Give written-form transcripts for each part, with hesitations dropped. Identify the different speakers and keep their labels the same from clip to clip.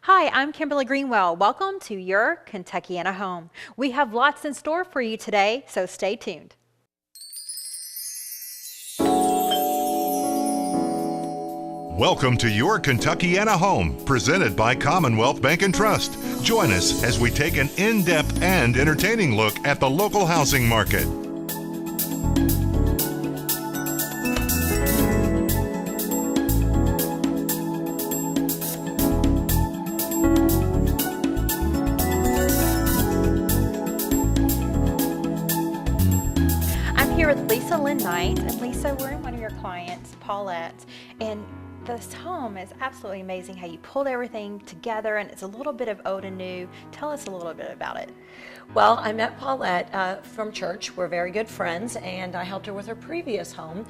Speaker 1: Hi, I'm Kimberly Greenwell. Welcome to your Kentuckiana home. We have lots in store for you today, so stay tuned.
Speaker 2: Welcome to your Kentuckiana home, presented by Commonwealth Bank and Trust. Join us as we take an in-depth and entertaining look at the local housing market.
Speaker 1: I'm here with Lisa Lynn Knight, and Lisa, we're in one of your clients, Paulette, and this home is absolutely amazing how you pulled everything together, and it's a little bit of old and new. Tell us a little bit about it.
Speaker 3: Well, I met Paulette from church. We're very good friends, and I helped her with her previous home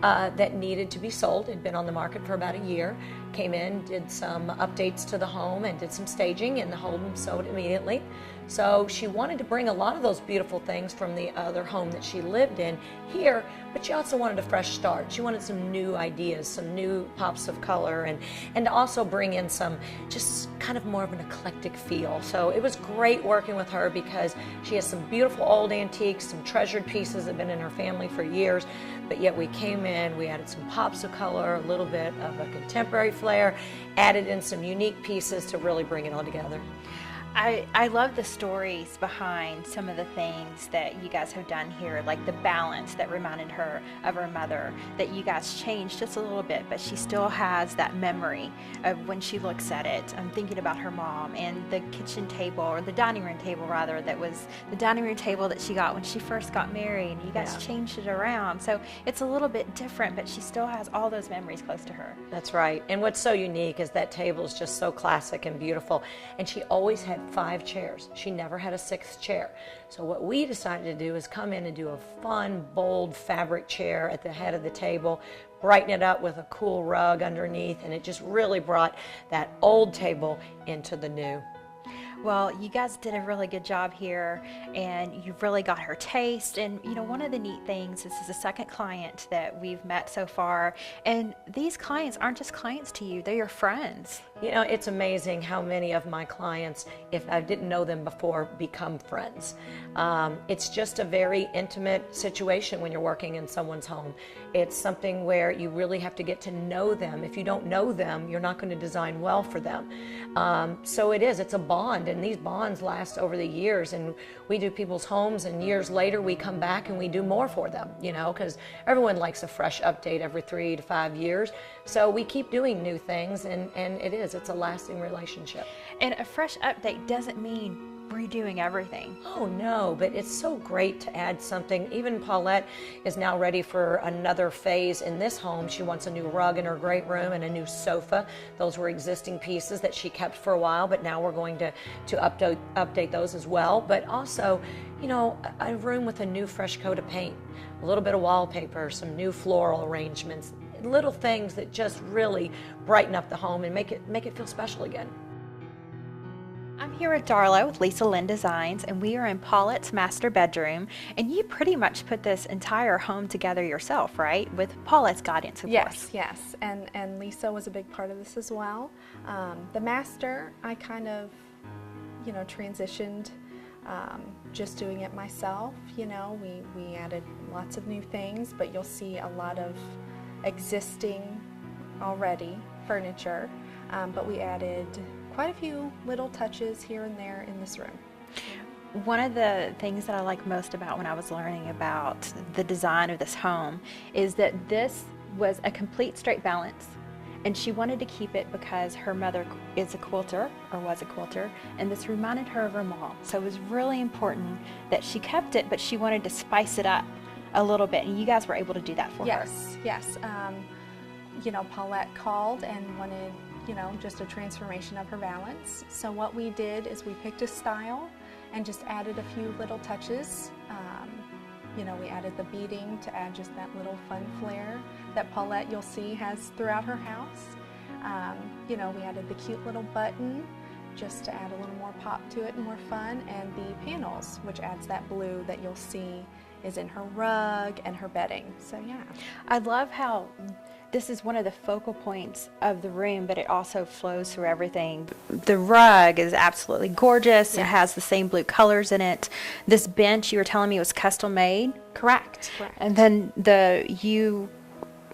Speaker 3: that needed to be sold. It had been on the market for about a year. Came in, did some updates to the home, and did some staging, and the home sold immediately. So she wanted to bring a lot of those beautiful things from the other home that she lived in here, but she also wanted a fresh start. She wanted some new ideas, some new pops of color, and to also bring in some just kind of more of an eclectic feel. So it was great working with her because she has some beautiful old antiques, some treasured pieces that have been in her family for years, but yet we came in, we added some pops of color, a little bit of a contemporary flair, added in some unique pieces to really bring it all together.
Speaker 1: I love the stories behind some of the things that you guys have done here, like the balance that reminded her of her mother, that you guys changed just a little bit, but she still has that memory of when she looks at it. I'm thinking about her mom and the kitchen table, or the dining room table rather, that was the dining room table that she got when she first got married, and you guys changed it around. So it's a little bit different, but she still has all those memories close to her.
Speaker 3: That's right. And what's so unique is that table is just so classic and beautiful. And she always had 5 chairs. She never had a 6th chair. So what we decided to do is come in and do a fun, bold fabric chair at the head of the table, brighten it up with a cool rug underneath, and it just really brought that old table into the new.
Speaker 1: Well, you guys did a really good job here, and you've really got her taste. And you know, one of the neat things, this is the second client that we've met so far, and these clients aren't just clients to you, they're your friends.
Speaker 3: You know, it's amazing how many of my clients, if I didn't know them before, become friends. It's just a very intimate situation when you're working in someone's home. It's something where you really have to get to know them. If you don't know them, you're not going to design well for them. So it's a bond, and these bonds last over the years, and we do people's homes, and years later we come back and we do more for them, you know, because everyone likes a fresh update every 3 to 5 years. So we keep doing new things, and it's a lasting relationship.
Speaker 1: And a fresh update doesn't mean redoing everything.
Speaker 3: Oh no, but it's so great to add something. Even Paulette is now ready for another phase in this home. She wants a new rug in her great room and a new sofa. Those were existing pieces that she kept for a while, but now we're going to update those as well. But also, you know, a room with a new fresh coat of paint, a little bit of wallpaper, some new floral arrangements, little things that just really brighten up the home and make it feel special again.
Speaker 1: I'm here with Darla with Lisa Lynn Designs, and we are in Paulette's master bedroom, and you pretty much put this entire home together yourself, right? With Paulette's guidance, of course.
Speaker 4: Yes, and Lisa was a big part of this as well. The master, I kind of, you know, transitioned just doing it myself. You know, we added lots of new things, but you'll see a lot of existing already furniture, but we added quite a few little touches here and there in this room.
Speaker 1: One of the things that I like most about when I was learning about the design of this home is that this was a complete straight balance, and she wanted to keep it because her mother is a quilter, or was a quilter, and this reminded her of her mom. So it was really important that she kept it, but she wanted to spice it up a little bit, and you guys were able to do that for her.
Speaker 4: Yes. You know, Paulette called and wanted, you know, just a transformation of her balance. So what we did is we picked a style and just added a few little touches. You know, we added the beading to add just that little fun flair that Paulette, you'll see, has throughout her house. You know, we added the cute little button just to add a little more pop to it and more fun, and the panels, which adds that blue that you'll see is in her rug and her bedding. So yeah.
Speaker 1: I love how this is one of the focal points of the room, but it also flows through everything. The rug is absolutely gorgeous. It
Speaker 4: Yes.
Speaker 1: has the same blue colors in it. This bench, you were telling me, was custom made.
Speaker 4: Correct.
Speaker 1: And then you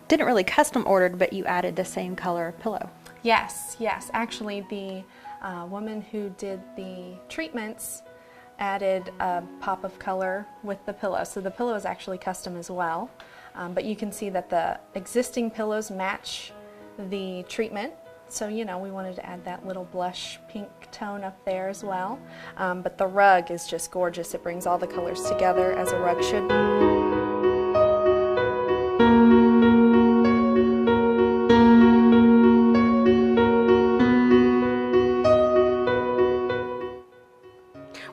Speaker 1: didn't really custom ordered, but you added the same color pillow.
Speaker 4: Yes, yes. Actually, the woman who did the treatments added a pop of color with the pillow. So the pillow is actually custom as well. But you can see that the existing pillows match the treatment. So, you know, we wanted to add that little blush pink tone up there as well. But the rug is just gorgeous. It brings all the colors together as a rug should.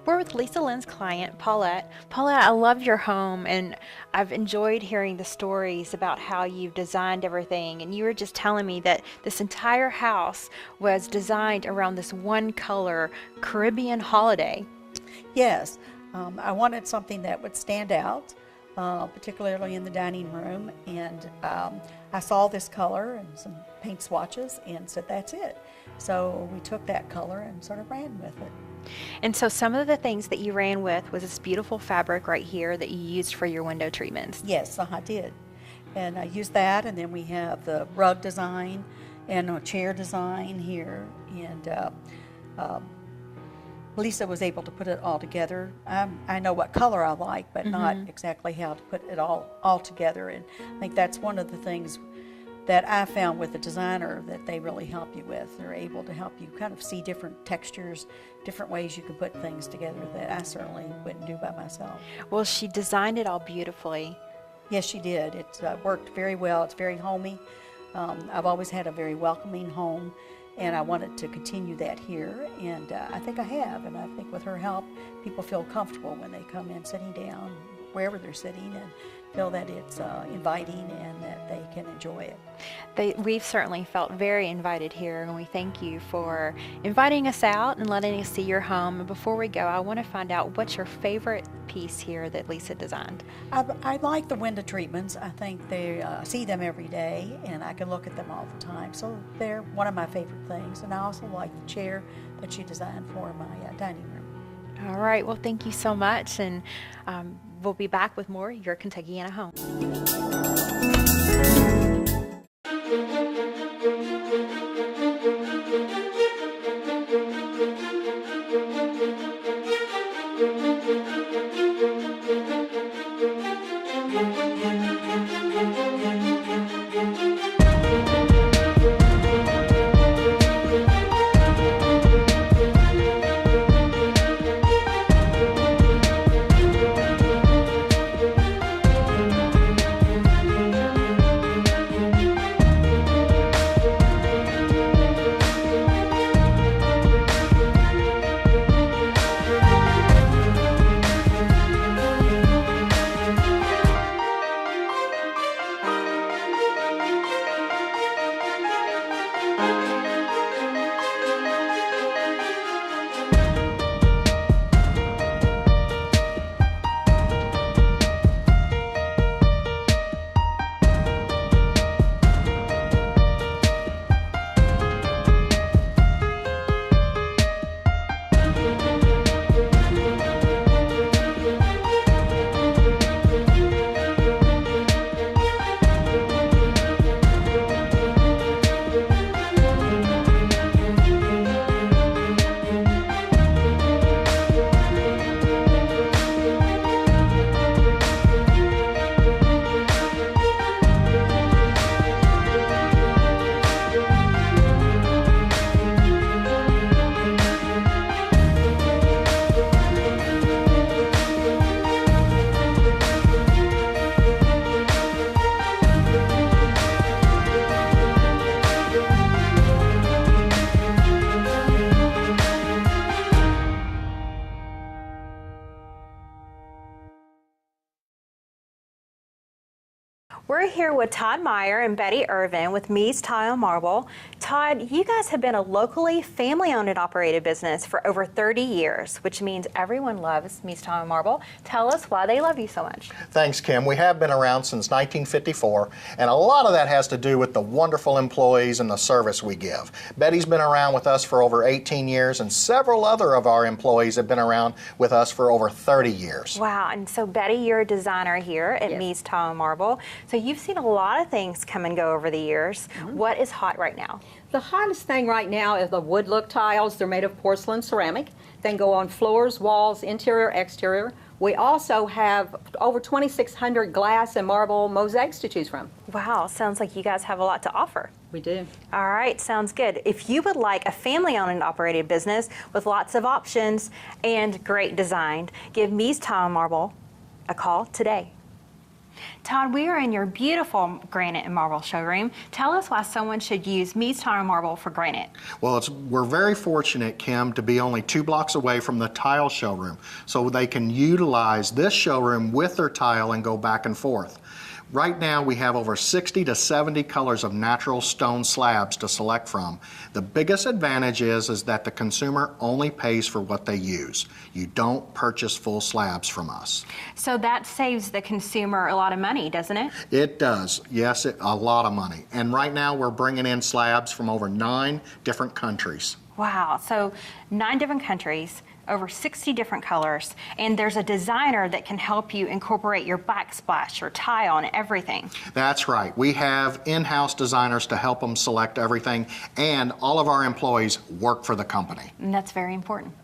Speaker 1: We're with Lisa Lynn's client, Paulette. Paulette, I love your home, and I've enjoyed hearing the stories about how you've designed everything. And you were just telling me that this entire house was designed around this one color Caribbean holiday.
Speaker 5: Yes, I wanted something that would stand out, particularly in the dining room, and I saw this color and some paint swatches and said, that's it. So we took that color and sort of ran with it.
Speaker 1: And so some of the things that you ran with was this beautiful fabric right here that you used for your window treatments.
Speaker 5: Yes, I did. And I used that, and then we have the rug design and a chair design here. And Lisa was able to put it all together. I know what color I like, but not exactly how to put it all together. And I think that's one of the things that I found with the designer that they really help you with. They're able to help you kind of see different textures, different ways you can put things together that I certainly wouldn't do by myself.
Speaker 1: Well, she designed it all beautifully.
Speaker 5: Yes, she did. It worked very well. It's very homey. I've always had a very welcoming home, and I wanted to continue that here, and I think I have. And I think with her help, people feel comfortable when they come in sitting down, wherever they're sitting, and feel that it's inviting and that they can enjoy it.
Speaker 1: We've certainly felt very invited here, and we thank you for inviting us out and letting us see your home. And before we go, I want to find out what's your favorite piece here that Lisa designed.
Speaker 5: I like the window treatments. I think they see them every day, and I can look at them all the time. So they're one of my favorite things. And I also like the chair that she designed for my dining room.
Speaker 1: All right. Well, thank you so much, and we'll be back with more Your Kentuckiana Home. We're here with Todd Meyer and Betty Irvin with Me's Tile and Marble. Todd, you guys have been a locally family-owned and operated business for over 30 years, which means everyone loves Me's Tile and Marble. Tell us why they love you so much.
Speaker 6: Thanks, Kim. We have been around since 1954, and a lot of that has to do with the wonderful employees and the service we give. Betty's been around with us for over 18 years, and several other of our employees have been around with us for over 30 years.
Speaker 1: Wow, and so Betty, you're a designer here at Me's Tile and Marble. So you've seen a lot of things come and go over the years. What is hot right now?
Speaker 7: The hottest thing right now is the wood look tiles. They're made of porcelain ceramic. They can go on floors, walls, interior, exterior. We also have over 2,600 glass and marble mosaics to choose from.
Speaker 1: Wow, sounds like you guys have a lot to offer.
Speaker 7: We do.
Speaker 1: All right, sounds good. If you would like a family-owned and operated business with lots of options and great design, give Me's Tile and Marble a call today. Todd, we are in your beautiful granite and marble showroom. Tell us why someone should use Me's Tile and Marble for granite.
Speaker 6: Well, we're very fortunate, Kim, to be only 2 blocks away from the tile showroom, so they can utilize this showroom with their tile and go back and forth. Right now, we have over 60 to 70 colors of natural stone slabs to select from. The biggest advantage is that the consumer only pays for what they use. You don't purchase full slabs from us.
Speaker 1: So that saves the consumer a lot of money, doesn't it?
Speaker 6: It does, yes, a lot of money. And right now, we're bringing in slabs from over 9 different countries.
Speaker 1: Wow, so 9 different countries, over 60 different colors, and there's a designer that can help you incorporate your backsplash, your tile, and everything.
Speaker 6: That's right. We have in-house designers to help them select everything, and all of our employees work for the company.
Speaker 1: And that's very important.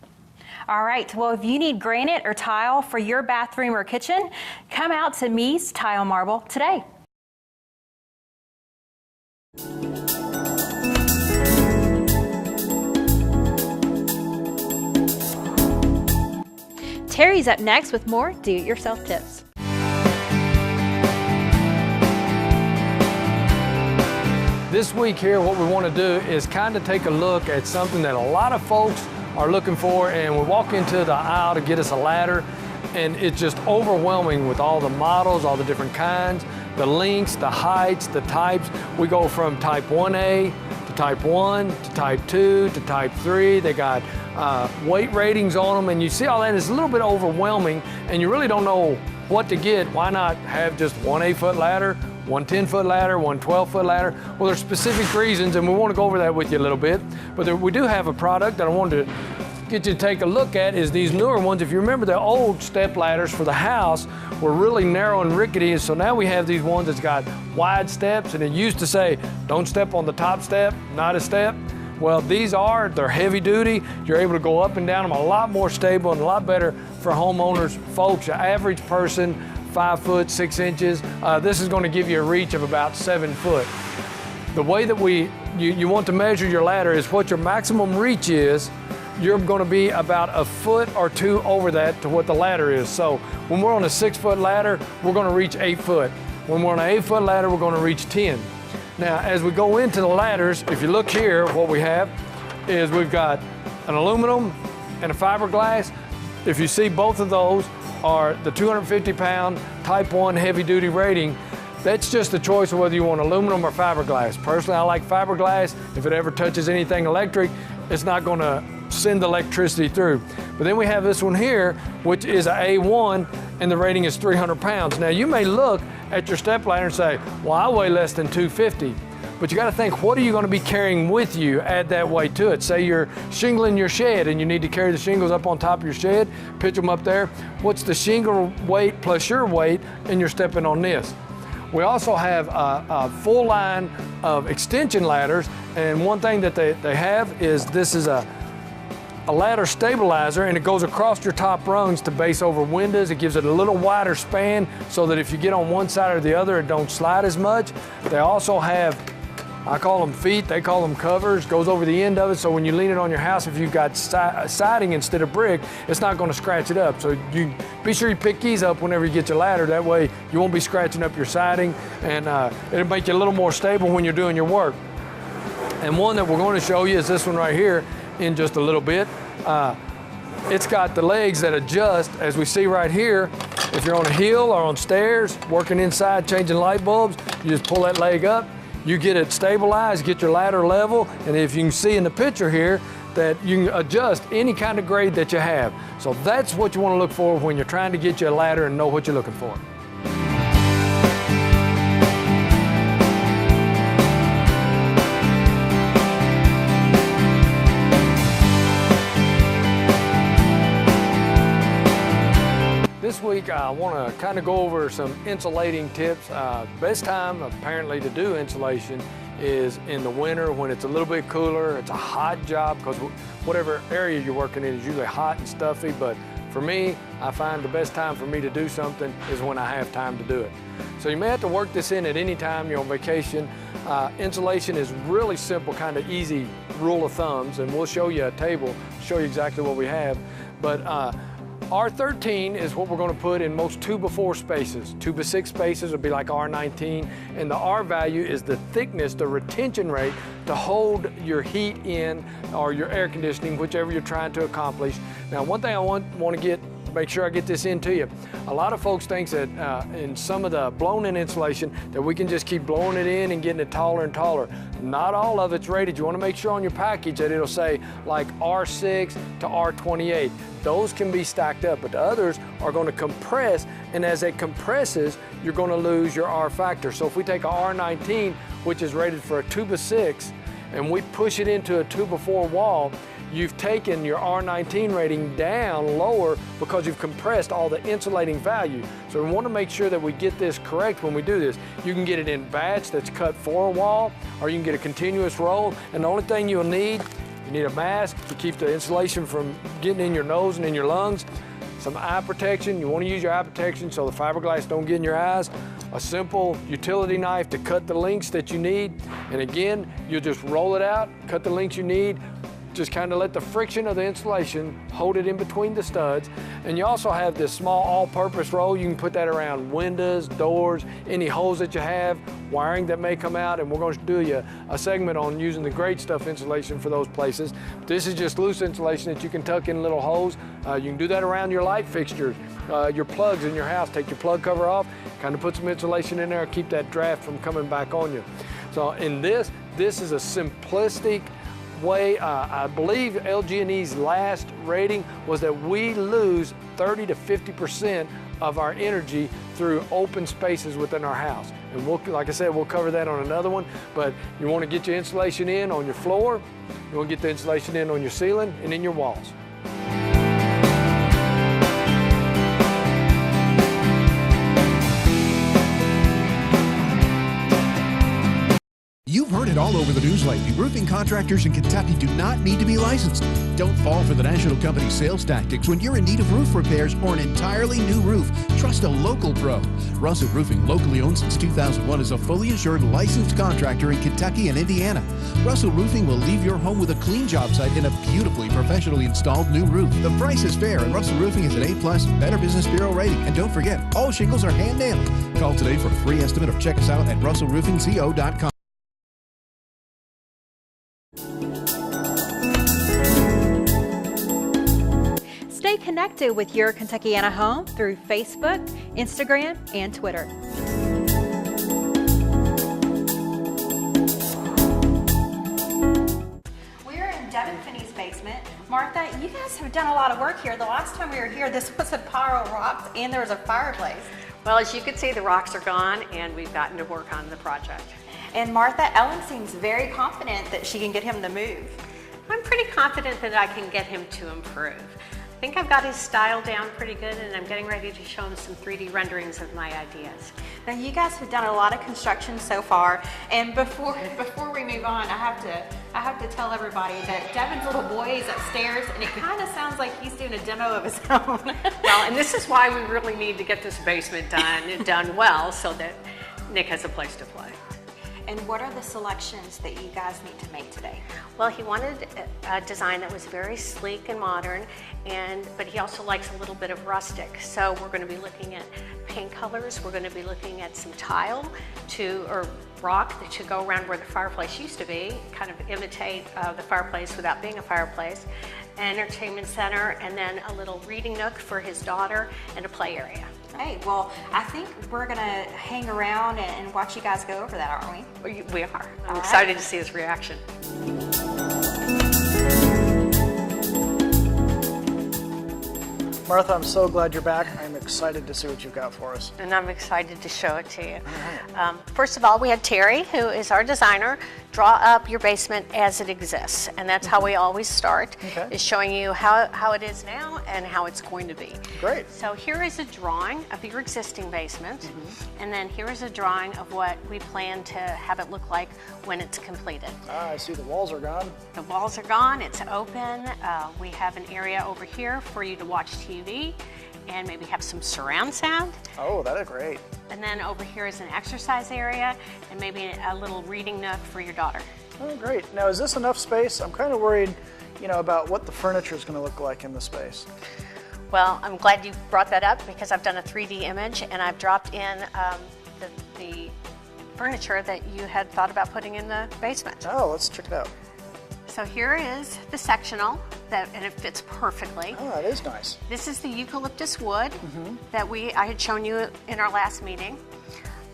Speaker 1: All right, well, if you need granite or tile for your bathroom or kitchen, come out to Me's Tile and Marble today. Terry's up next with more do-it-yourself tips.
Speaker 8: This week here, what we want to do is kind of take a look at something that a lot of folks are looking for, and we walk into the aisle to get us a ladder, and it's just overwhelming with all the models, all the different kinds, the lengths, the heights, the types. We go from type 1A to type 1 to type 2 to type 3. They got weight ratings on them, and you see all that. It's a little bit overwhelming, and you really don't know what to get. Why not have just one 8-foot ladder, one 10-foot ladder, one 12-foot ladder? Well, there's specific reasons, and we want to go over that with you a little bit. But we do have a product that I wanted to get you to take a look at, is these newer ones. If you remember, the old step ladders for the house were really narrow and rickety, and so now we have these ones that's got wide steps, and it used to say, don't step on the top step, not a step. Well, they're heavy duty. You're able to go up and down them, a lot more stable and a lot better for homeowners. Folks, your average person, 5 foot 6 inches. This is going to give you a reach of about 7 foot. The way that you want to measure your ladder is what your maximum reach is. You're going to be about a foot or 2 over that to what the ladder is. So when we're on a 6-foot ladder, we're going to reach 8 foot. When we're on an 8-foot ladder, we're going to reach 10. Now, as we go into the ladders, if you look here, what we have is we've got an aluminum and a fiberglass. If you see, both of those are the 250-pound Type 1 heavy-duty rating. That's just a choice of whether you want aluminum or fiberglass. Personally, I like fiberglass. If it ever touches anything electric, it's not going to send the electricity through. But then we have this one here, which is an A1, and the rating is 300 pounds. Now, you may look at your step ladder and say, well, I weigh less than 250. But you got to think, what are you going to be carrying with you? Add that weight to it. Say you're shingling your shed and you need to carry the shingles up on top of your shed, pitch them up there. What's the shingle weight plus your weight, and you're stepping on this? We also have a full line of extension ladders, and one thing that they have is this is a ladder stabilizer, and it goes across your top rungs to base over windows. It gives it a little wider span so that if you get on one side or the other, it don't slide as much. They also have, I call them feet, they call them covers, goes over the end of it, so when you lean it on your house, if you've got siding instead of brick, it's not going to scratch it up. So you be sure you pick these up whenever you get your ladder. That way you won't be scratching up your siding, and it'll make you a little more stable when you're doing your work. And one that we're going to show you is this one right here in just a little bit. It's got the legs that adjust, as we see right here. If you're on a hill or on stairs, working inside, changing light bulbs, you just pull that leg up, you get it stabilized, get your ladder level, and if you can see in the picture here, that you can adjust any kind of grade that you have. So that's what you want to look for when you're trying to get your ladder and know what you're looking for. This week I want to kind of go over some insulating tips. Best time apparently to do insulation is in the winter when it's a little bit cooler. It's a hot job because whatever area you're working in is usually hot and stuffy, but for me, I find the best time for me to do something is when I have time to do it. So you may have to work this in at any time you're on vacation. Insulation is really simple, kind of easy rule of thumbs, and we'll show you a table, show you exactly what we have. But R13 is what we're going to put in most 2x4 spaces. 2x6 spaces would be like R19, and the R value is the thickness, the retention rate to hold your heat in or your air conditioning, whichever you're trying to accomplish. Now, one thing I want to make sure I get this into you. A lot of folks think that in some of the blown-in insulation that we can just keep blowing it in and getting it taller and taller. Not all of it's rated. You want to make sure on your package that it'll say like R6 to R28. Those can be stacked up, but the others are going to compress, and as it compresses, you're going to lose your R factor. So if we take a R19, which is rated for a 2x6, and we push it into a 2x4 wall, you've taken your R19 rating down lower because you've compressed all the insulating value. So we want to make sure that we get this correct when we do this. You can get it in batch that's cut for a wall, or you can get a continuous roll, and the only thing you'll need, you need a mask to keep the insulation from getting in your nose and in your lungs, some eye protection. You want to use your eye protection so the fiberglass don't get in your eyes, a simple utility knife to cut the lengths that you need, and again, you'll just roll it out, cut the lengths you need, just kind of let the friction of the insulation hold it in between the studs. And you also have this small all-purpose roll. You can put that around windows, doors, any holes that you have, wiring that may come out, and we're going to do you a segment on using the great stuff insulation for those places. This is just loose insulation that you can tuck in little holes. You can do that around your light fixtures, your plugs in your house. Take your plug cover off, kind of put some insulation in there, keep that draft from coming back on you. So in this is a simplistic way. I believe LG&E's last rating was that we lose 30 to 50% of our energy through open spaces within our house. And we'll, like I said, we'll cover that on another one, but you want to get your insulation in on your floor, you want to get the insulation in on your ceiling and in your walls.
Speaker 9: You've heard it all over the news lately. Roofing contractors in Kentucky do not need to be licensed. Don't fall for the national company sales tactics when you're in need of roof repairs or an entirely new roof. Trust a local pro. Russell Roofing, locally owned since 2001, is a fully insured licensed contractor in Kentucky and Indiana. Russell Roofing will leave your home with a clean job site and a beautifully professionally installed new roof. The price is fair, and Russell Roofing is an A+ Better Business Bureau rating. And don't forget, all shingles are hand nailed. Call today for a free estimate or check us out at russellroofingco.com.
Speaker 1: Stay connected with your Kentuckiana home through Facebook, Instagram, and Twitter. We're in Devin Finney's basement. Martha, you guys have done a lot of work here. The last time we were here, this was a pile of rocks and there was a fireplace.
Speaker 10: Well, as you can see, the rocks are gone and we've gotten to work on the project.
Speaker 1: And Martha, Ellen seems very confident that she can get him to move.
Speaker 10: I'm pretty confident that I can get him to improve. I think I've got his style down pretty good, and I'm getting ready to show him some 3D renderings of my ideas.
Speaker 1: Now, you guys have done a lot of construction so far, and before we move on, I have to tell everybody that Devin's little boy is upstairs, and it kind of sounds like he's doing a demo of his own.
Speaker 10: Well, and this is why we really need to get this basement done well, so that Nick has a place to play.
Speaker 1: And what are the selections that you guys need to make today?
Speaker 10: Well, he wanted a design that was very sleek and modern, but he also likes a little bit of rustic. So we're going to be looking at paint colors. We're going to be looking at some tile or rock to go around where the fireplace used to be, kind of imitate the fireplace without being a fireplace, an entertainment center, and then a little reading nook for his daughter and a play area.
Speaker 1: Okay, well, I think we're going to hang around and watch you guys go over that, aren't we?
Speaker 10: We are. I'm
Speaker 1: All
Speaker 10: excited
Speaker 1: right.
Speaker 10: to see his reaction.
Speaker 11: Martha, I'm so glad you're back. I'm excited to see what you've got for us.
Speaker 10: And I'm excited to show it to you. First of all, we had Terry, who is our designer, draw up your basement as it exists. And that's how we always start, is showing you how it is now and how it's going to be.
Speaker 11: Great.
Speaker 10: So here is a drawing of your existing basement. And then here is a drawing of what we plan to have it look like when it's completed.
Speaker 11: I see the walls are gone.
Speaker 10: The walls are gone, it's open. We have an area over here for you to watch TV and maybe have some surround sound.
Speaker 11: Oh, that is great.
Speaker 10: And then over here is an exercise area and maybe a little reading nook for your daughter.
Speaker 11: Oh, great. Now, is this enough space? I'm kind of worried, about what the furniture is going to look like in the space.
Speaker 10: Well, I'm glad you brought that up because I've done a 3D image and I've dropped in the furniture that you had thought about putting in the basement.
Speaker 11: Oh, let's check it out.
Speaker 10: So here is the sectional, and it fits perfectly.
Speaker 11: Oh, that is nice.
Speaker 10: This is the eucalyptus wood that I had shown you in our last meeting.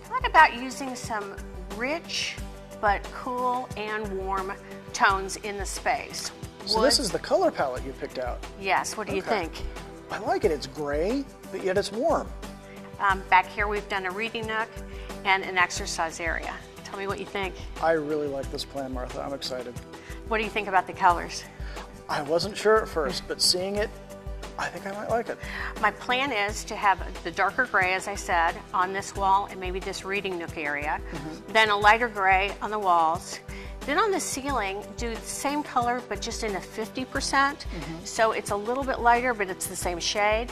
Speaker 10: I thought about using some rich but cool and warm tones in the space.
Speaker 11: So this is the color palette you picked out.
Speaker 10: Yes, what do you think?
Speaker 11: I like it. It's gray, but yet it's warm.
Speaker 10: Back here we've done a reading nook and an exercise area. Tell me what you think.
Speaker 11: I really like this plan, Martha. I'm excited.
Speaker 10: What do you think about the colors?
Speaker 11: I wasn't sure at first, but seeing it, I think I might like it.
Speaker 10: My plan is to have the darker gray, as I said, on this wall and maybe this reading nook area. Then a lighter gray on the walls. Then on the ceiling, do the same color, but just in a 50%. So it's a little bit lighter, but it's the same shade.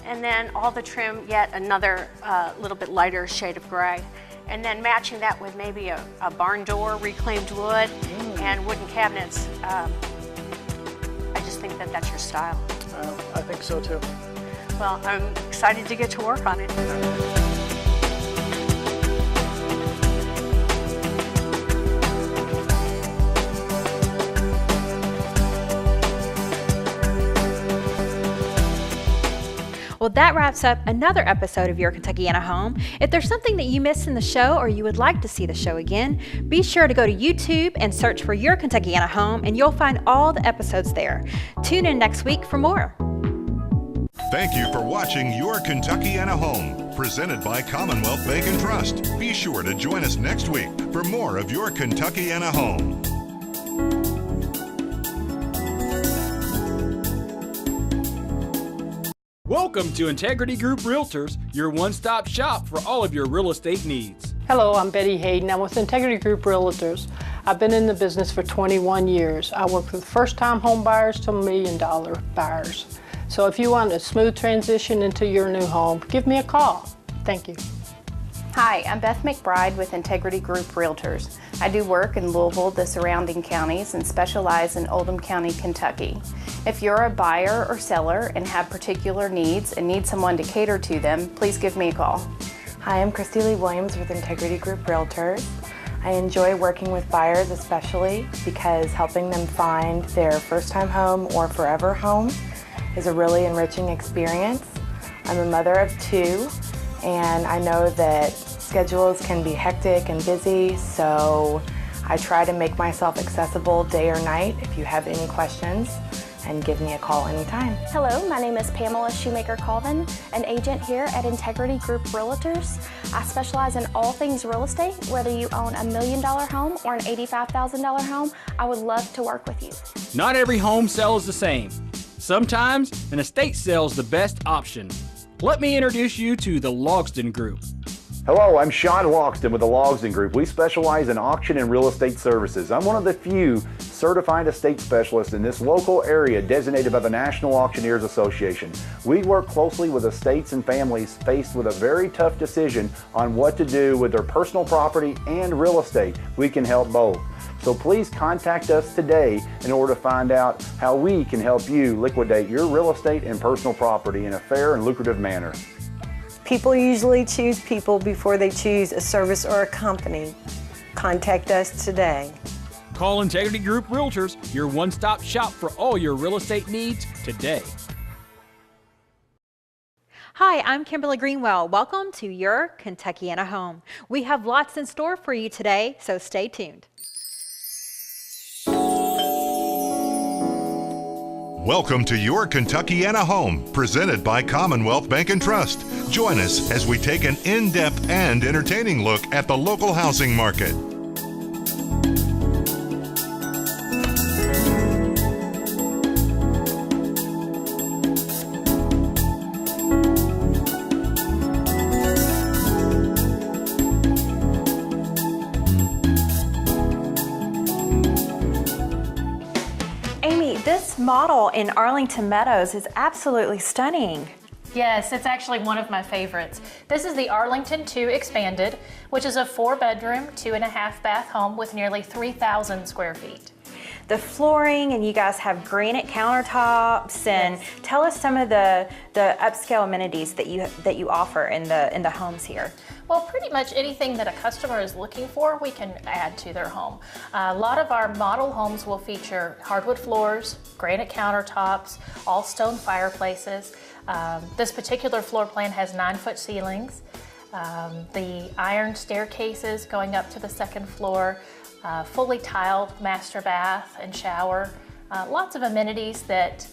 Speaker 10: And then all the trim, yet another little bit lighter shade of gray. And then matching that with maybe a barn door, reclaimed wood, and wooden cabinets. I just think that that's your style.
Speaker 11: I think so too.
Speaker 10: Well, I'm excited to get to work on it.
Speaker 1: Well, that wraps up another episode of Your Kentuckiana Home. If there's something that you missed in the show or you would like to see the show again, be sure to go to YouTube and search for Your Kentuckiana Home, and you'll find all the episodes there. Tune in next week for more.
Speaker 2: Thank you for watching Your Kentuckiana Home, presented by Commonwealth Bank and Trust. Be sure to join us next week for more of Your Kentuckiana Home.
Speaker 12: Welcome to Integrity Group Realtors, your one-stop shop for all of your real estate needs.
Speaker 13: Hello, I'm Betty Hayden. I'm with Integrity Group Realtors. I've been in the business for 21 years. I work with first-time home buyers to $1 million buyers. So if you want a smooth transition into your new home, give me a call. Thank you.
Speaker 14: Hi, I'm Beth McBride with Integrity Group Realtors. I do work in Louisville, the surrounding counties, and specialize in Oldham County, Kentucky. If you're a buyer or seller and have particular needs and need someone to cater to them, please give me a call.
Speaker 15: Hi, I'm Christy Lee Williams with Integrity Group Realtors. I enjoy working with buyers especially because helping them find their first-time home or forever home is a really enriching experience. I'm a mother of 2, and I know that schedules can be hectic and busy, so I try to make myself accessible day or night if you have any questions, and give me a call anytime.
Speaker 16: Hello, my name is Pamela Shoemaker-Colvin, an agent here at Integrity Group Realtors. I specialize in all things real estate. Whether you own $1 million home or an $85,000 home, I would love to work with you.
Speaker 12: Not every home sale is the same. Sometimes an estate sale is the best option. Let me introduce you to the Logsdon Group.
Speaker 17: Hello, I'm Sean Logsdon with the Logsdon Group. We specialize in auction and real estate services. I'm one of the few certified estate specialists in this local area designated by the National Auctioneers Association. We work closely with estates and families faced with a very tough decision on what to do with their personal property and real estate. We can help both. So please contact us today in order to find out how we can help you liquidate your real estate and personal property in a fair and lucrative manner.
Speaker 18: People usually choose people before they choose a service or a company. Contact us today.
Speaker 12: Call Integrity Group Realtors, your one-stop shop for all your real estate needs today.
Speaker 1: Hi, I'm Kimberly Greenwell. Welcome to your Kentuckiana home. We have lots in store for you today, so stay tuned.
Speaker 2: Welcome to your Kentuckiana home, presented by Commonwealth Bank and Trust. Join us as we take an in-depth and entertaining look at the local housing market.
Speaker 1: This model in Arlington Meadows is absolutely stunning.
Speaker 19: Yes, it's actually one of my favorites. This is the Arlington 2 Expanded, which is a 4-bedroom, 2.5 bath home with nearly 3,000 square feet.
Speaker 1: The flooring, and you guys have granite countertops, and tell us some of the upscale amenities that you offer in the homes here.
Speaker 19: Well, pretty much anything that a customer is looking for, we can add to their home. A lot of our model homes will feature hardwood floors, granite countertops, all stone fireplaces. This particular floor plan has 9-foot ceilings. The iron staircases going up to the second floor, fully tiled master bath and shower. Lots of amenities that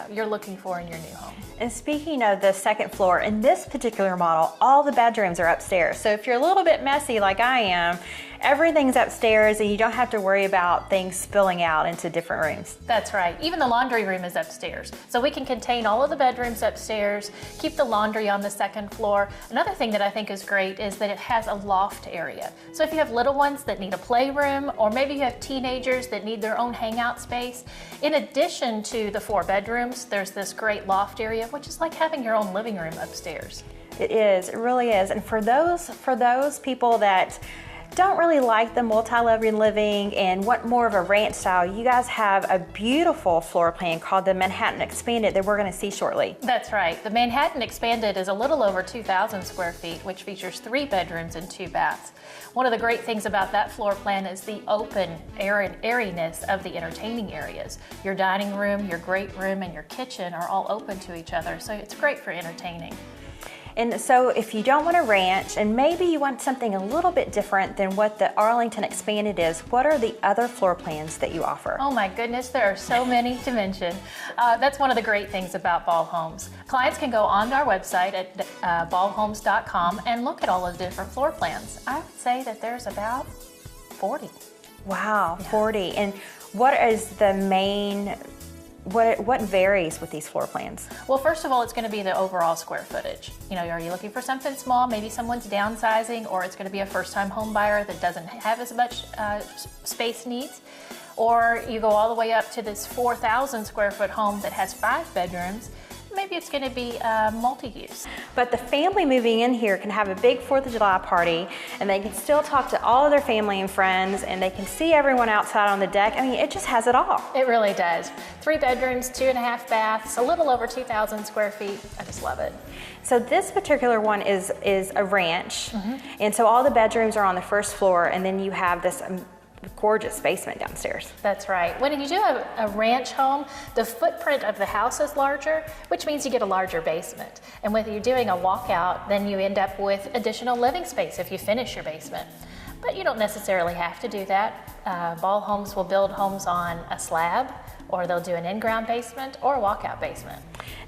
Speaker 19: you're looking for in your new home.
Speaker 1: And speaking of the second floor, in this particular model, all the bedrooms are upstairs. So if you're a little bit messy like I am, everything's upstairs and you don't have to worry about things spilling out into different rooms.
Speaker 19: That's right. Even the laundry room is upstairs. So we can contain all of the bedrooms upstairs, keep the laundry on the second floor. Another thing that I think is great is that it has a loft area. So if you have little ones that need a playroom, or maybe you have teenagers that need their own hangout space, in addition to the 4 bedrooms, there's this great loft area, which is like having your own living room upstairs.
Speaker 1: It is, it really is. And for those people that don't really like the multi-level living and want more of a ranch style, you guys have a beautiful floor plan called the Manhattan Expanded that we're going to see shortly.
Speaker 19: That's right. The Manhattan Expanded is a little over 2,000 square feet, which features 3 bedrooms and 2 baths. One of the great things about that floor plan is the open airiness of the entertaining areas. Your dining room, your great room, and your kitchen are all open to each other, so it's great for entertaining.
Speaker 1: And so if you don't want a ranch, and maybe you want something a little bit different than what the Arlington Expanded is, what are the other floor plans that you offer?
Speaker 19: Oh my goodness, there are so many to mention. That's one of the great things about Ball Homes. Clients can go on our website at ballhomes.com and look at all of the different floor plans. I would say that there's about 40.
Speaker 1: Wow, yeah. 40. And what is the main, what varies with these floor plans?
Speaker 19: Well, first of all, it's going to be the overall square footage. You know, are you looking for something small? Maybe someone's downsizing, or it's going to be a first-time home buyer that doesn't have as much space needs. Or you go all the way up to this 4,000 square foot home that has 5 bedrooms. Maybe it's going to be multi-use.
Speaker 1: But the family moving in here can have a big 4th of July party, and they can still talk to all of their family and friends, and they can see everyone outside on the deck. I mean, it just has it all.
Speaker 19: It really does. 3 bedrooms, 2.5 baths, a little over 2,000 square feet. I just love it.
Speaker 1: So this particular one is a ranch, and so all the bedrooms are on the first floor, and then you have this gorgeous basement downstairs.
Speaker 19: That's right. When you do a ranch home, the footprint of the house is larger, which means you get a larger basement. And when you're doing a walkout, then you end up with additional living space if you finish your basement. But you don't necessarily have to do that. Ball Homes will build homes on a slab, or they'll do an in-ground basement or a walkout basement.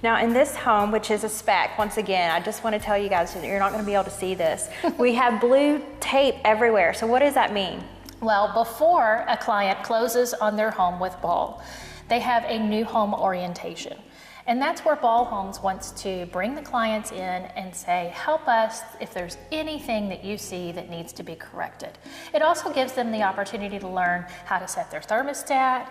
Speaker 1: Now in this home, which is a spec, once again, I just want to tell you guys that you're not going to be able to see this. We have blue tape everywhere. So what does that mean?
Speaker 19: Well, before a client closes on their home with Ball, they have a new home orientation. And that's where Ball Homes wants to bring the clients in and say, help us if there's anything that you see that needs to be corrected. It also gives them the opportunity to learn how to set their thermostat,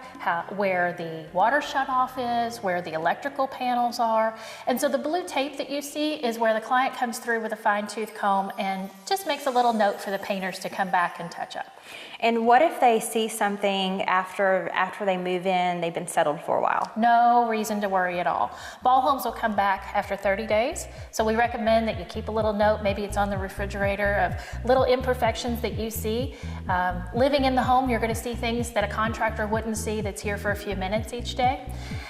Speaker 19: where the water shutoff is, where the electrical panels are. And so the blue tape that you see is where the client comes through with a fine-tooth comb and just makes a little note for the painters to come back and touch up.
Speaker 1: And what if they see something after they move in, they've been settled for a while?
Speaker 19: No reason to worry at all. ball. Ball homes will come back after 30 days, so we recommend that you keep a little note, maybe it's on the refrigerator, of little imperfections that you see. Living in the home, you're going to see things that a contractor wouldn't see that's here for a few minutes each day.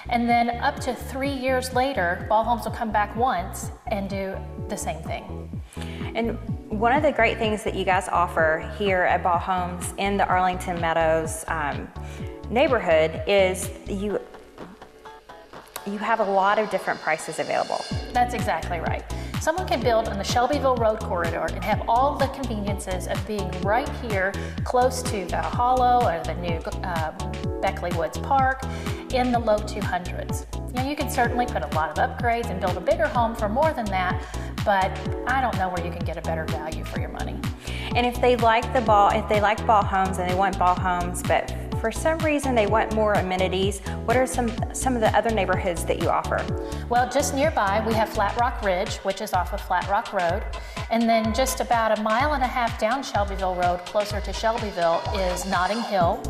Speaker 19: And then up to 3 years later, ball homes will come back once and do the same thing.
Speaker 1: And one of the great things that you guys offer here at Ball Homes in the Arlington Meadows neighborhood is you have a lot of different prices available.
Speaker 19: That's exactly right. Someone can build on the Shelbyville Road corridor and have all the conveniences of being right here close to the Hollow or the new Beckley Woods Park in the low 200s. Now, you can certainly put a lot of upgrades and build a bigger home for more than that, but I don't know where you can get a better value for your money.
Speaker 1: And if they like ball homes and they want ball homes, but for some reason they want more amenities, what are some of the other neighborhoods that you offer?
Speaker 19: Well, just nearby we have Flat Rock Ridge, which is off of Flat Rock Road, and then just about 1.5 miles down Shelbyville Road, closer to Shelbyville, is Notting Hill.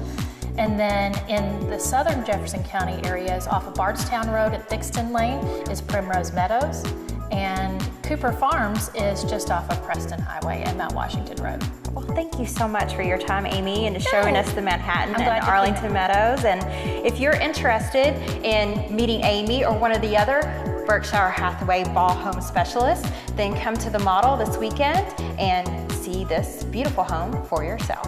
Speaker 19: And then in the southern Jefferson County areas off of Bardstown Road at Thixton Lane is Primrose Meadows, and Cooper Farms is just off of Preston Highway and Mount Washington Road.
Speaker 1: Well, thank you so much for your time, Amy, and showing us the Manhattan
Speaker 19: I'm glad
Speaker 1: and
Speaker 19: to
Speaker 1: Arlington Meadows. And if you're interested in meeting Amy or one of the other Berkshire Hathaway Ball Home specialists, then come to the model this weekend and see this beautiful home for yourself.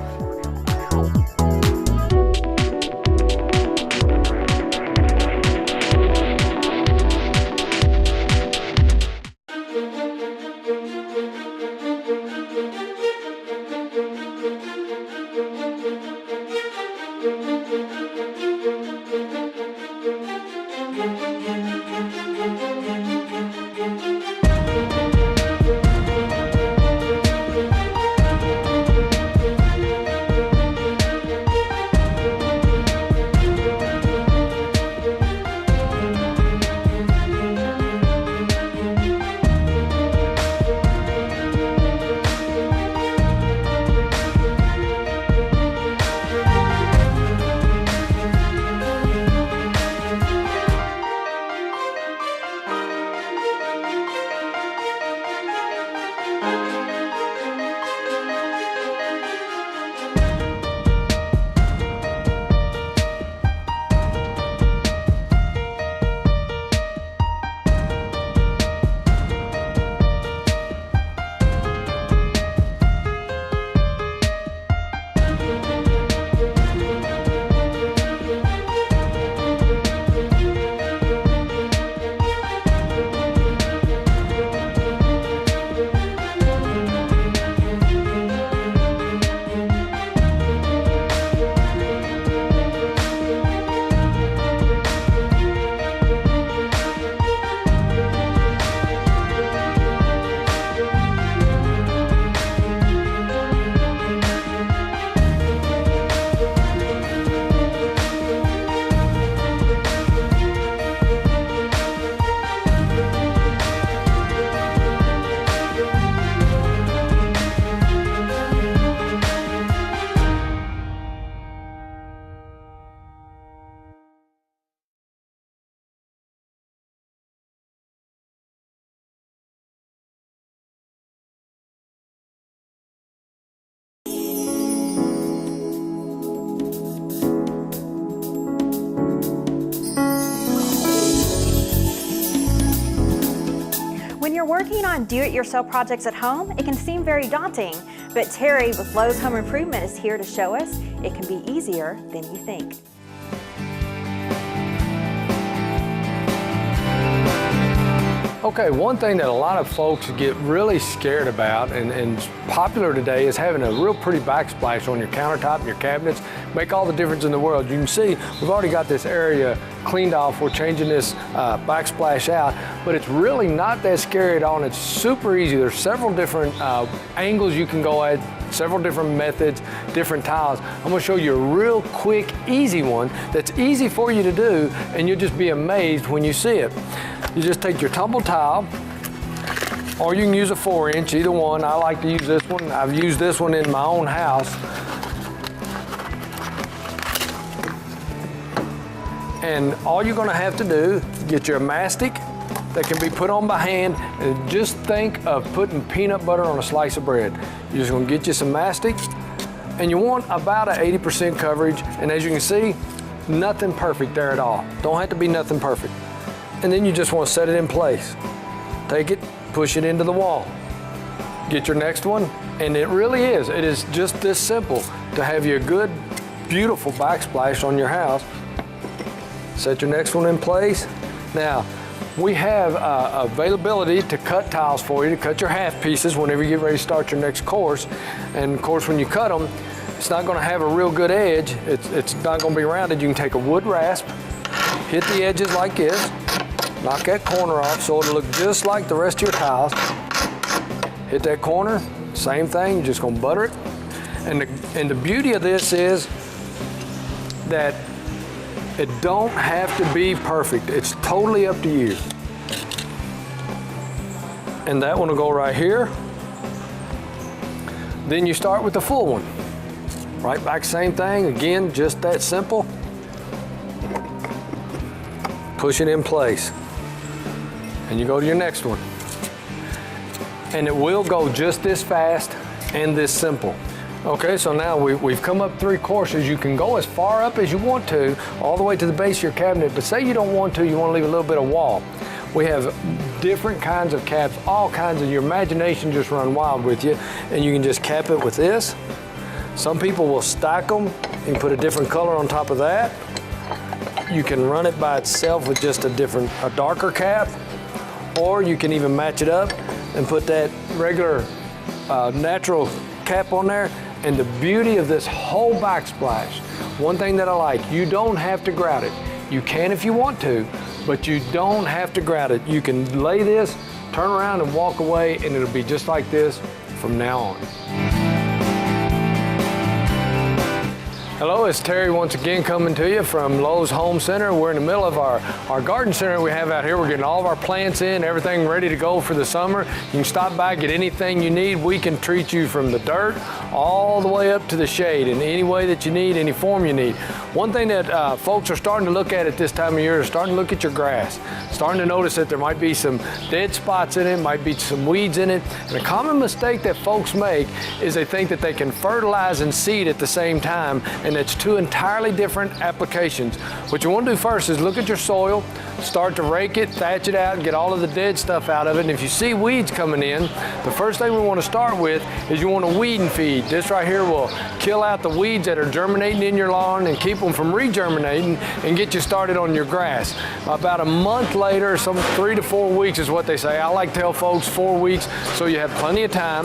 Speaker 1: When you're working on do-it-yourself projects at home, it can seem very daunting, but Terry with Lowe's Home Improvement is here to show us it can be easier than you think.
Speaker 8: Okay, one thing that a lot of folks get really scared about and popular today is having a real pretty backsplash on your countertop and your cabinets. Make all the difference in the world. You can see we've already got this area cleaned off. We're changing this backsplash out, but it's really not that scary at all, and it's super easy. There's several different angles you can go at, several different methods, different tiles. I'm gonna show you a real quick, easy one that's easy for you to do, and you'll just be amazed when you see it. You just take your tumble tile, or you can use a 4-inch, either one. I like to use this one. I've used this one in my own house. And all you're gonna have to do, get your mastic that can be put on by hand, and just think of putting peanut butter on a slice of bread. You're just gonna get you some mastic, and you want about an 80% coverage, and as you can see, nothing perfect there at all. Don't have to be nothing perfect. And then you just want to set it in place. Take it, push it into the wall. Get your next one, and it is just this simple to have you a good, beautiful backsplash on your house. Set your next one in place. Now, we have availability to cut tiles for you, to cut your half pieces whenever you get ready to start your next course. And of course, when you cut them, it's not going to have a real good edge. It's not going to be rounded. You can take a wood rasp, hit the edges like this, knock that corner off so it'll look just like the rest of your tiles. Hit that corner, same thing, you're just going to butter it. And the beauty of this is that it don't have to be perfect. It's totally up to you. And that one will go right here. Then you start with the full one. Right back, same thing, again, just that simple. Push it in place. And you go to your next one. And it will go just this fast and this simple. Okay, so now we've come up 3 courses. You can go as far up as you want to, all the way to the base of your cabinet, but say you don't want to, you want to leave a little bit of wall. We have different kinds of caps, all kinds of, your imagination just run wild with you, and you can just cap it with this. Some people will stack them and put a different color on top of that. You can run it by itself with just a darker cap, or you can even match it up and put that regular natural cap on there. And the beauty of this whole backsplash, one thing that I like, you don't have to grout it. You can if you want to, but you don't have to grout it. You can lay this, turn around and walk away, and it'll be just like this from now on. Hello, it's Terry once again coming to you from Lowe's Home Center. We're in the middle of our garden center we have out here. We're getting all of our plants in, everything ready to go for the summer. You can stop by, get anything you need. We can treat you from the dirt all the way up to the shade in any way that you need, any form you need. One thing that folks are starting to look at this time of year is starting to look at your grass. Starting to notice that there might be some dead spots in it, might be some weeds in it. And a common mistake that folks make is they think that they can fertilize and seed at the same time, and it's 2 entirely different applications. What you want to do first is look at your soil, start to rake it, thatch it out, and get all of the dead stuff out of it. And if you see weeds coming in, the first thing we want to start with is you want to weed and feed. This right here will kill out the weeds that are germinating in your lawn and keep them from regerminating and get you started on your grass. About a month later, some 3 to 4 weeks is what they say. I like to tell folks 4 weeks so you have plenty of time.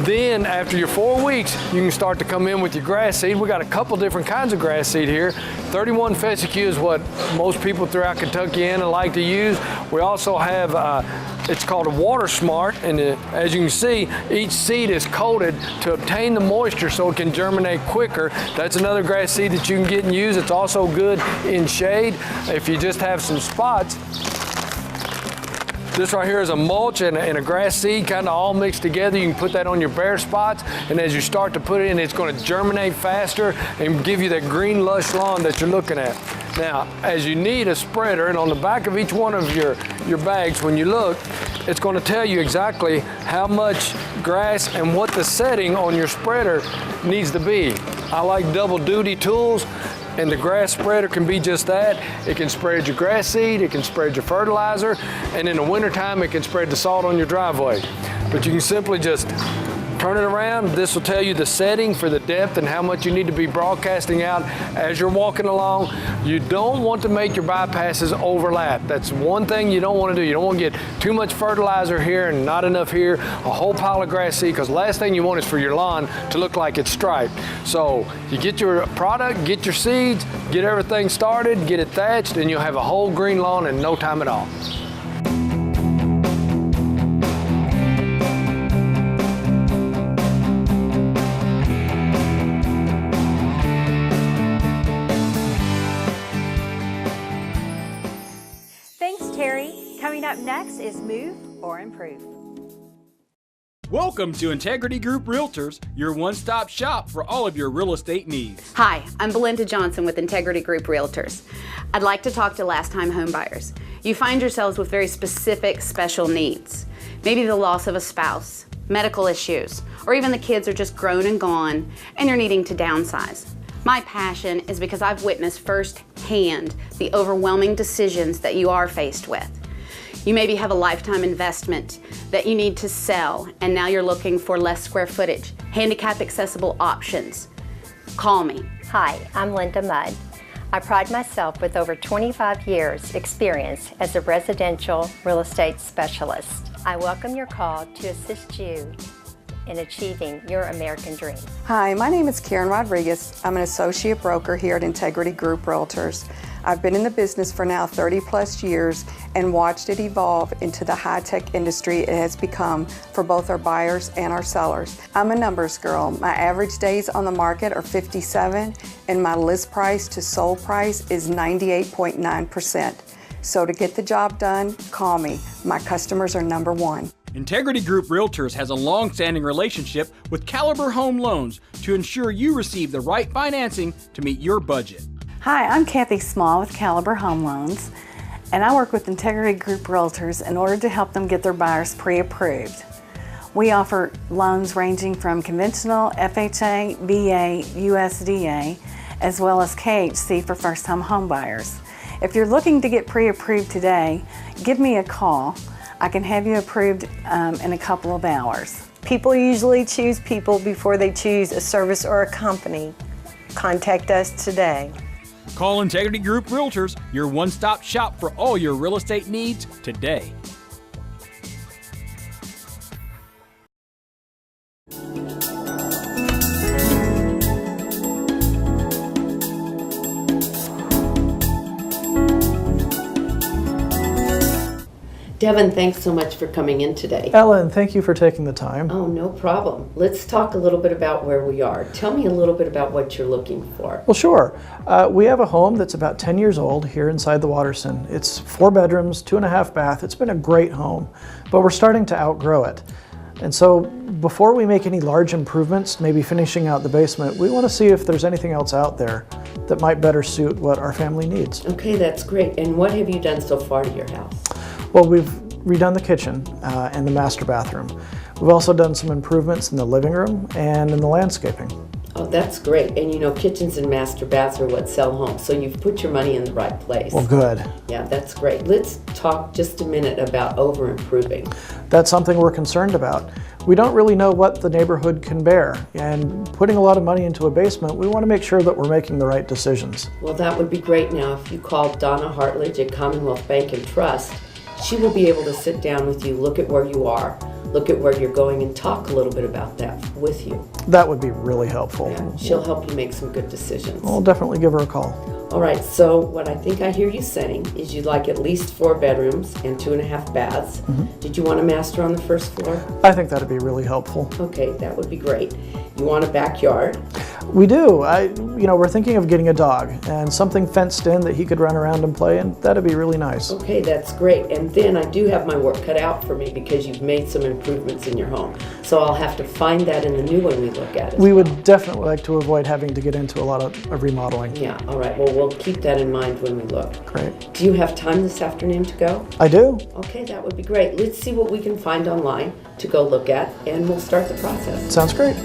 Speaker 8: Then after your 4 weeks, you can start to come in with your grass seed. We got a couple different kinds of grass seed here. 31 fescue is what most people throughout Kentuckiana like to use. We also have, it's called a Water Smart, and as you can see, each seed is coated to obtain the moisture so it can germinate quicker. That's another grass seed that you can get and use. It's also good in shade. If you just have some spots, this right here is a mulch and a grass seed kind of all mixed together. You can put that on your bare spots, and as you start to put it in, it's going to germinate faster and give you that green lush lawn that you're looking at. Now, as you need a spreader, and on the back of each one of your bags, when you look, it's going to tell you exactly how much grass and what the setting on your spreader needs to be. I like double duty tools. And the grass spreader can be just that. It can spread your grass seed, it can spread your fertilizer, and in the wintertime it can spread the salt on your driveway. But you can simply just turn it around. This will tell you the setting for the depth and how much you need to be broadcasting out as you're walking along. You don't want to make your bypasses overlap. That's one thing you don't want to do. You don't want to get too much fertilizer here and not enough here, a whole pile of grass seed, because the last thing you want is for your lawn to look like it's striped. So you get your product, get your seeds, get everything started, get it thatched, and you'll have a whole green lawn in no time at all.
Speaker 1: Thanks, Terry. Coming up next is Move or Improve.
Speaker 12: Welcome to Integrity Group Realtors, your one-stop shop for all of your real estate needs.
Speaker 20: Hi, I'm Belinda Johnson with Integrity Group Realtors. I'd like to talk to last-time home buyers. You find yourselves with very specific special needs. Maybe the loss of a spouse, medical issues, or even the kids are just grown and gone and you're needing to downsize. My passion is because I've witnessed firsthand the overwhelming decisions that you are faced with. You maybe have a lifetime investment that you need to sell, and now you're looking for less square footage, handicap accessible options. Call me.
Speaker 21: Hi, I'm Linda Mudd. I pride myself with over 25 years experience as a residential real estate specialist. I welcome your call to assist you in achieving your American dream.
Speaker 22: Hi, my name is Karen Rodriguez. I'm an associate broker here at Integrity Group Realtors. I've been in the business for now 30 plus years and watched it evolve into the high-tech industry it has become for both our buyers and our sellers. I'm a numbers girl. My average days on the market are 57 and my list price to sold price is 98.9%. So to get the job done, call me. My customers are number one.
Speaker 12: Integrity Group Realtors has a long-standing relationship with Caliber Home Loans to ensure you receive the right financing to meet your budget.
Speaker 23: Hi, I'm Kathy Small with Caliber Home Loans, and I work with Integrity Group Realtors in order to help them get their buyers pre-approved. We offer loans ranging from conventional, FHA, VA, USDA, as well as KHC for first-time home buyers. If you're looking to get pre-approved today, give me a call. I can have you approved in a couple of hours.
Speaker 18: People usually choose people before they choose a service or a company. Contact us today.
Speaker 12: Call Integrity Group Realtors, your one-stop shop for all your real estate needs today.
Speaker 24: Devin, thanks so much for coming in today.
Speaker 11: Ellen, thank you for taking the time.
Speaker 24: Oh, no problem. Let's talk a little bit about where we are. Tell me a little bit about what you're looking for.
Speaker 11: Well, sure. We have a home that's about 10 years old here inside the Waterson. It's 4 bedrooms, 2.5 bath. It's been a great home, but we're starting to outgrow it. And so before we make any large improvements, maybe finishing out the basement, we want to see if there's anything else out there that might better suit what our family needs.
Speaker 24: Okay, that's great. And what have you done so far to your house?
Speaker 11: Well, we've redone the kitchen and the master bathroom. We've also done some improvements in the living room and in the landscaping.
Speaker 24: Oh, that's great. And you know, kitchens and master baths are what sell homes, so you've put your money in the right place.
Speaker 11: Well, good.
Speaker 24: Yeah, that's great. Let's talk just a minute about over-improving.
Speaker 11: That's something we're concerned about. We don't really know what the neighborhood can bear, and putting a lot of money into a basement, we want to make sure that we're making the right decisions.
Speaker 24: Well, that would be great. Now, if you call Donna Hartledge at Commonwealth Bank and Trust, she will be able to sit down with you, look at where you are, look at where you're going, and talk a little bit about that with you.
Speaker 11: That would be really helpful.
Speaker 24: Yeah, she'll help you make some good decisions.
Speaker 11: I'll definitely give her a call.
Speaker 24: All right, so what I think I hear you saying is you'd like at least 4 bedrooms and 2.5 baths.
Speaker 11: Mm-hmm.
Speaker 24: Did you want a master on the first floor?
Speaker 11: I think that'd be really helpful.
Speaker 24: Okay, that would be great. You want a backyard?
Speaker 11: We do. We're thinking of getting a dog and something fenced in that he could run around and play in. That'd be really nice.
Speaker 24: Okay, that's great. And then I do have my work cut out for me because you've made some improvements in your home. So I'll have to find that in the new one we look at.
Speaker 11: We would definitely like to avoid having to get into a lot of remodeling.
Speaker 24: Yeah, all right. Well, we'll keep that in mind when we look.
Speaker 11: Great.
Speaker 24: Do you have time this afternoon to go?
Speaker 11: I do.
Speaker 24: Okay, that would be great. Let's see what we can find online to go look at, and we'll start the process.
Speaker 11: Sounds great.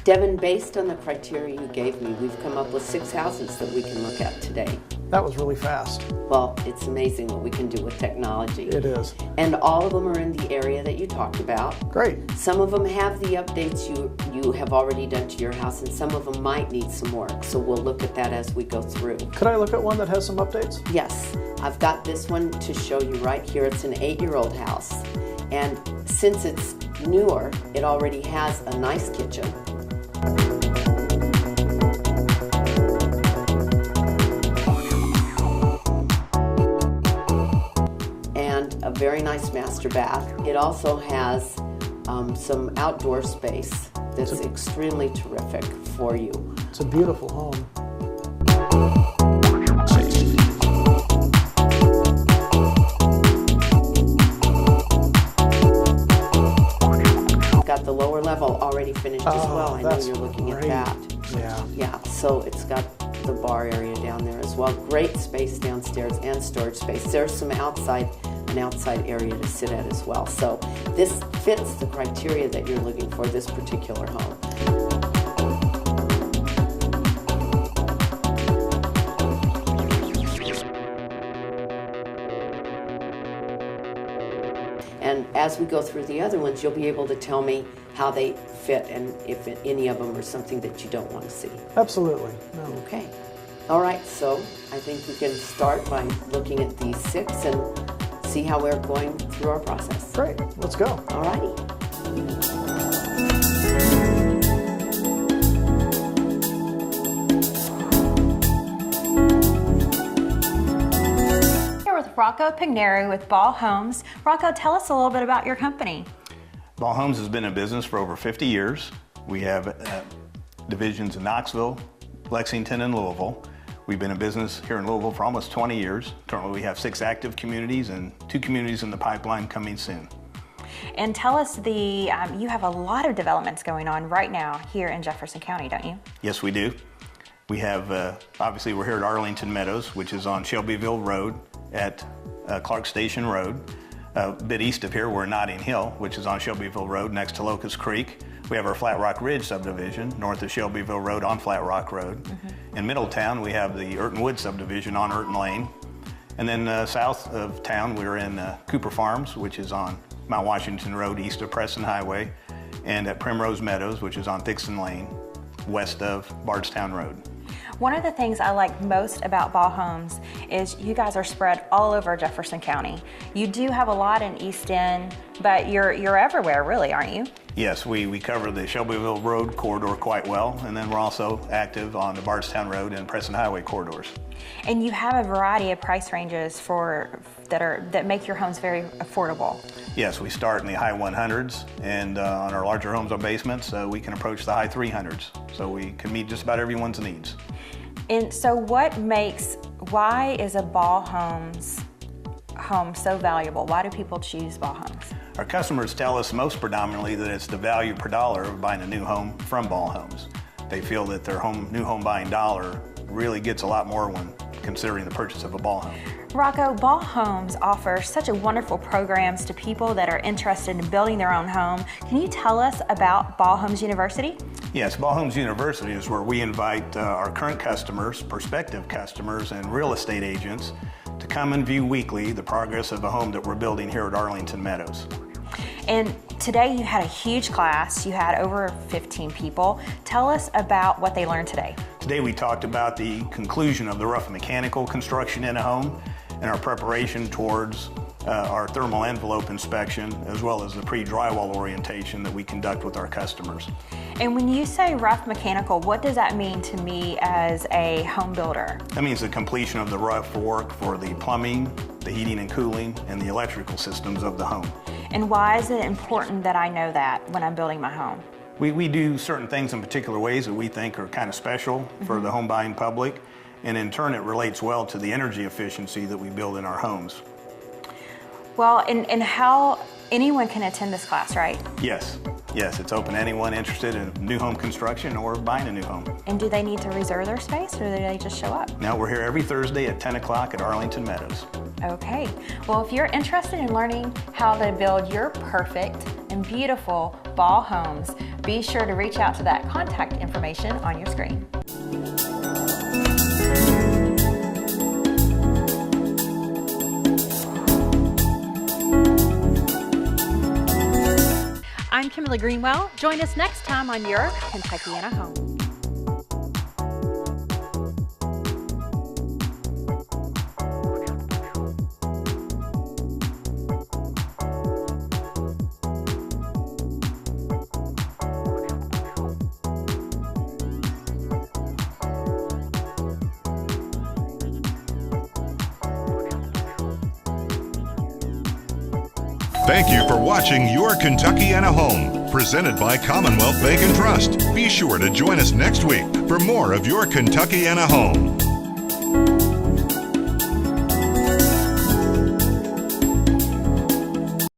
Speaker 24: Devin, based on the criteria you gave me, we've come up with 6 houses that we can look at today.
Speaker 11: That was really fast.
Speaker 24: Well, it's amazing what we can do with technology.
Speaker 11: It is.
Speaker 24: And all of them are in the area that you talked about.
Speaker 11: Great.
Speaker 24: Some of them have the updates you have already done to your house, and some of them might need some work. So we'll look at that as we go through.
Speaker 11: Could I look at one that has some updates?
Speaker 24: Yes. I've got this one to show you right here. It's an 8-year-old house. And since it's newer, it already has a nice kitchen. A very nice master bath. It also has some outdoor space that's extremely terrific for you.
Speaker 11: It's a beautiful home.
Speaker 24: level already finished as well. I know
Speaker 11: that's
Speaker 24: you're looking
Speaker 11: great.
Speaker 24: at that.
Speaker 11: Yeah.
Speaker 24: Yeah, so it's got the bar area down there as well. Great space downstairs and storage space. There's some an outside area to sit at as well. So this fits the criteria that you're looking for, this particular home. And as we go through the other ones, you'll be able to tell me how they fit and if any of them are something that you don't want to see.
Speaker 11: Absolutely. No.
Speaker 24: Okay. All right, so I think we can start by looking at these 6 and see how we're going through our process.
Speaker 11: Great, let's go.
Speaker 24: All righty.
Speaker 1: With Rocco Pigneri with Ball Homes. Rocco, tell us a little bit about your company.
Speaker 3: Ball Homes has been in business for over 50 years. We have divisions in Knoxville, Lexington, and Louisville. We've been in business here in Louisville for almost 20 years. Currently we have 6 active communities and 2 communities in the pipeline coming soon.
Speaker 1: And tell us you have a lot of developments going on right now here in Jefferson County, don't you?
Speaker 3: Yes, we do. We have, obviously we're here at Arlington Meadows, which is on Shelbyville Road at Clark Station Road. A bit east of here, we're in Notting Hill, which is on Shelbyville Road next to Locust Creek. We have our Flat Rock Ridge subdivision north of Shelbyville Road on Flat Rock Road. In Middletown, we have the Urton Wood subdivision on Urton Lane. And then south of town, we're in Cooper Farms, which is on Mount Washington Road east of Preston Highway, and at Primrose Meadows, which is on Dixon Lane west of Bardstown Road.
Speaker 1: One of the things I like most about Ball Homes is you guys are spread all over Jefferson County. You do have a lot in East End, but you're everywhere really, aren't you?
Speaker 3: Yes, we cover the Shelbyville Road corridor quite well, and then we're also active on the Bardstown Road and Preston Highway corridors.
Speaker 1: And you have a variety of price ranges that make your homes very affordable.
Speaker 3: Yes, we start in the high 100s, and on our larger homes on basements, we can approach the high 300s. So we can meet just about everyone's needs.
Speaker 1: And so why is a Ball Homes home so valuable? Why do people choose Ball Homes?
Speaker 3: Our customers tell us most predominantly that it's the value per dollar of buying a new home from Ball Homes. They feel that their new home buying dollar really gets a lot more when considering the purchase of a Ball home.
Speaker 1: Rocco, Ball Homes offers such a wonderful programs to people that are interested in building their own home. Can you tell us about Ball Homes University?
Speaker 3: Yes, Ball Homes University is where we invite our current customers, prospective customers, and real estate agents to come and view weekly the progress of a home that we're building here at Arlington Meadows.
Speaker 1: And today you had a huge class. You had over 15 people. Tell us about what they learned today.
Speaker 3: Today we talked about the conclusion of the rough mechanical construction in a home and our preparation towards our thermal envelope inspection, as well as the pre-drywall orientation that we conduct with our customers.
Speaker 1: And when you say rough mechanical, what does that mean to me as a home builder?
Speaker 3: That means the completion of the rough work for the plumbing, the heating and cooling, and the electrical systems of the home.
Speaker 1: And why is it important that I know that when I'm building my home?
Speaker 3: We do certain things in particular ways that we think are kind of special for the home buying public, and in turn it relates well to the energy efficiency that we build in our homes.
Speaker 1: Well, and how anyone can attend this class, right?
Speaker 3: Yes, it's open to anyone interested in new home construction or buying a new home.
Speaker 1: And do they need to reserve their space, or do they just show up?
Speaker 3: Now we're here every Thursday at 10 o'clock at Arlington Meadows.
Speaker 1: Okay, well if you're interested in learning how to build your perfect and beautiful Ball homes, be sure to reach out to that contact information on your screen. I'm Kimberly Greenwell. Join us next time on your Kentuckiana Home.
Speaker 2: Thank you for watching Your Kentuckiana Home, presented by Commonwealth Bank and Trust. Be sure to join us next week for more of Your Kentuckiana Home.